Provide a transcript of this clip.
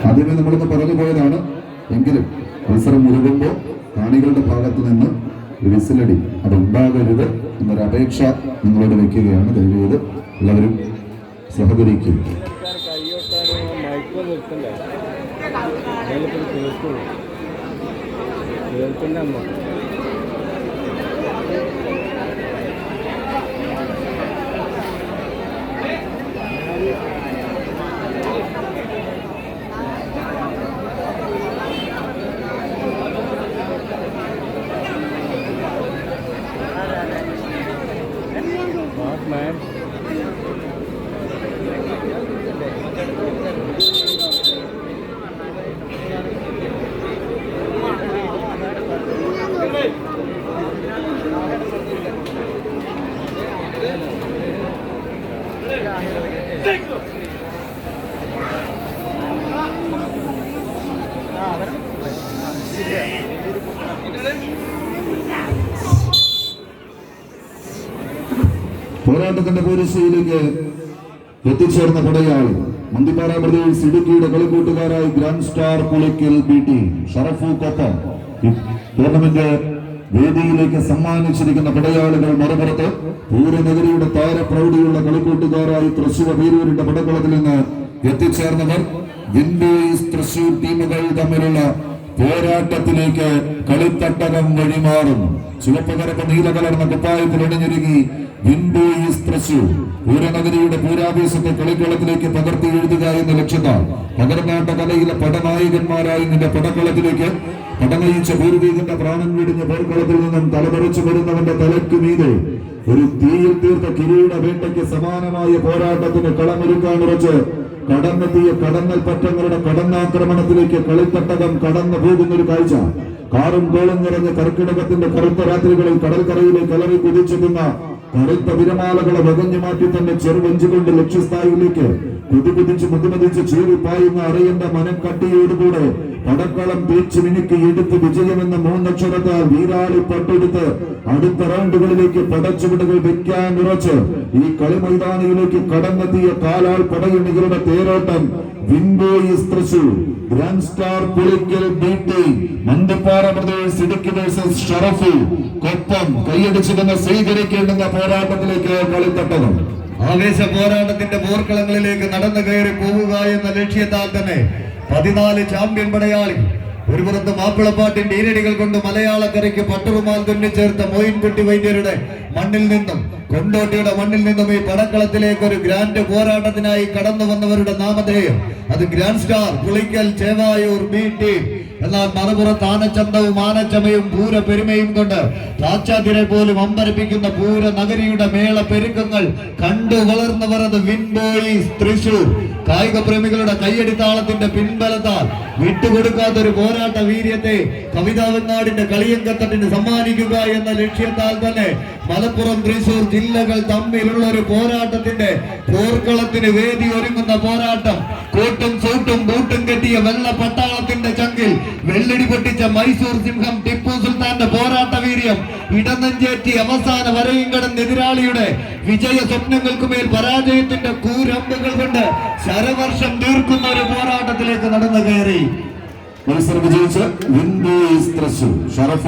ആദ്യമേ നമ്മളിന്ന് പറഞ്ഞു പോയതാണ്. എങ്കിലും മത്സരം മുറുകുമ്പോൾ കാണികളുടെ ഭാഗത്ത് നിന്ന് വിസിലടി അതുണ്ടാകരുത് എന്നൊരപേക്ഷ നിങ്ങളോട് വെക്കുകയാണ്. ദയവേത് എല്ലാവരും സഹകരിക്കും. പോരാട്ടത്തിന്റെ പോലീസിലേക്ക് എത്തിച്ചേർന്ന പടയാളി മന്തിപ്പാറ പ്രദേശ് ഇടുക്കിയുടെ കളിക്കൂട്ടുകാരായി ഗ്രാൻഡ് സ്റ്റാർ പുളിക്കൽ ബി.ടി. ഷറഫുക്കൊപ്പം ടൂർണമെന്റ് വേദിയിലേക്ക് സമ്മാനിച്ചിരിക്കുന്ന പടയാളികൾ മറുപുറത്ത് പൂരനഗരിയുടെ താരപ്രൗഢിയുള്ള കളിക്കൂട്ടുകാരായി തൃശൂർ പേരൂരിന്റെ പടക്കളത്തിൽ നിന്ന് എത്തിച്ചേർന്നവർ വിൻഡോസ് തൃശൂർ ടീമുകൾ തമ്മിലുള്ള പോരാട്ടത്തിലേക്ക് കളിത്തട്ടകം വഴിമാറുന്നു. ചുവപ്പ് കറുപ്പ് നീല കലർന്ന കുപ്പായത്തിൽ അണിഞ്ഞൊരുങ്ങി വിൻഡോസ് തൃശൂർ പൂരനഗരിയുടെ പൂരാവേശത്തെ കളിക്കളത്തിലേക്ക് പകർത്തി എഴുതുക എന്ന ലക്ഷ്യത്താൽ പകർന്നാട്ട കലയിലെ പടനായകന്മാരായി നിന്റെ പടക്കളത്തിലേക്ക് പടനയിച്ച പൂർവീകന്റെ പ്രാണൻ വിടിഞ്ഞ പോർക്കളത്തിൽ നിന്നും തലപറിച്ചു വരുന്നവന്റെ തലയ്ക്ക് മീതെ ഒരു തീയിൽ തീർത്ത കിരീട വേട്ടയ്ക്ക് സമാനമായ പോരാട്ടത്തിന് കളമൊരുക്കാനുറച്ച് കടന്നെത്തിയ കടന്നൽ പറ്റങ്ങളുടെ കടന്നാക്രമണത്തിലേക്ക് കളിത്തട്ടകം കടന്നു പോകുന്ന ഒരു കാഴ്ച. കാറും കോളും നിറഞ്ഞ കർക്കിടകത്തിന്റെ കറുത്ത രാത്രികളിൽ കടൽക്കരയിലേക്ക് അലറി കുതിച്ചെത്തുന്ന കറുത്ത വിരമാലകളെ വകഞ്ഞു മാറ്റി തന്നെ ചെറുവഞ്ചുകൊണ്ട് ലക്ഷ്യസ്ഥായിലേക്ക് കുതികുതിച്ച് മുതുമതിച്ച് ചീറിപ്പായുന്ന അറിയന്റെ മനക്കട്ടിയോടുകൂടെ പടക്കളം തേച്ച് മിനുക്കി എടുത്ത് വിജയമെന്ന മൂന്നക്ഷരത്താൽ വീരാളി പട്ടെടുത്ത് അടുത്ത റൗണ്ടുകളിലേക്ക് പടച്ചുവിടുകൾ വെക്കാൻ ഉറച്ച് ഈ കളിമൈതാനിയിലേക്ക് കടന്നെത്തിയ കാലാൾ പടയണികളുടെ തേരോട്ടം windows Thrissur grand star Pulikkal BT. Manthippara Pradesh Idukki versus Sharafu Koppam കൈയടിച്ചിരുന്ന സ്വീകരിക്കേണ്ടുന്ന പോരാട്ടത്തിലേക്ക് കളിത്തട്ടണം. ആവേശ പോരാട്ടത്തിന്റെ പോർക്കളങ്ങളിലേക്ക് നടന്നു കയറി പോവുക എന്ന ലക്ഷ്യത്താൽ തന്നെ 14 ചാമ്പ്യൻ പടയാളി ഒരു പുറത്ത് മാപ്പിളപ്പാട്ടിന്റെ ഈരടികൾ കൊണ്ട് മലയാളക്കരയ്ക്ക് പട്ടുറുമാൽ തുന്നിച്ചേർത്ത മോയിൻകുട്ടി വൈദ്യരുടെ മണ്ണിൽ നിന്നും കൊണ്ടോട്ടിയുടെ മണ്ണിൽ നിന്നും ഈ പടക്കളത്തിലേക്ക് ഒരു ഗ്രാൻഡ് പോരാട്ടത്തിനായി കടന്നു വന്നവരുടെ നാമധേയം അത് ഗ്രാൻഡ് സ്റ്റാർ പുളിക്കൽ ചേവായൂർ ബി.ടി. എന്നാൽ മറുപുറത്ത് ആനച്ചന്തവും ആനച്ചമയും പൂര പെരുമയും കൊണ്ട് പാശ്ചാത്യരെ പോലും അമ്പരപ്പിക്കുന്ന പൂര നഗരിയുടെ മേള പെരുക്കങ്ങൾ കണ്ടു വളർന്നവർ അത് വിൻഡോസ് തൃശൂർ. കായിക പ്രേമികളുടെ കയ്യടിത്താളത്തിന്റെ പിൻബലത്താൽ വിട്ടുകൊടുക്കാത്തൊരു പോരാട്ട വീര്യത്തെ കവിതാവനാടിന്റെ കളിയങ്കത്തട്ടിന് സമ്മാനിക്കുക എന്ന ലക്ഷ്യത്താൽ തന്നെ മലപ്പുറം തൃശൂർ ജില്ലകൾ തമ്മിലുള്ള ഒരു പോരാട്ടത്തിന്റെ പോർക്കളത്തിന് വേദി ഒരുങ്ങുന്ന പോരാട്ടം. കോട്ടും സൂട്ടും ബൂട്ടും കെട്ടിയ വെള്ള പട്ടാളത്തിന്റെ ചങ്കിൽ വെള്ളടി പൊട്ടിച്ച മൈസൂർ സിംഹം ടിപ്പു സുൽത്താന്റെ പോരാട്ട വീര്യം ഇടനെഞ്ചേറ്റി അവസാന വരയും കടന്ന് എതിരാളിയുടെ വിജയ സ്വപ്നങ്ങൾക്കുമേൽ പരാജയത്തിന്റെ കൂരമ്പുകൾ കൊണ്ട് ശരവർഷം തീർക്കുന്ന ഒരു പോരാട്ടത്തിലേക്ക് നടന്നു കയറി മത്സരം വിജയിച്ച് വിൻഡോസ് തൃശൂർ ഷറഫ്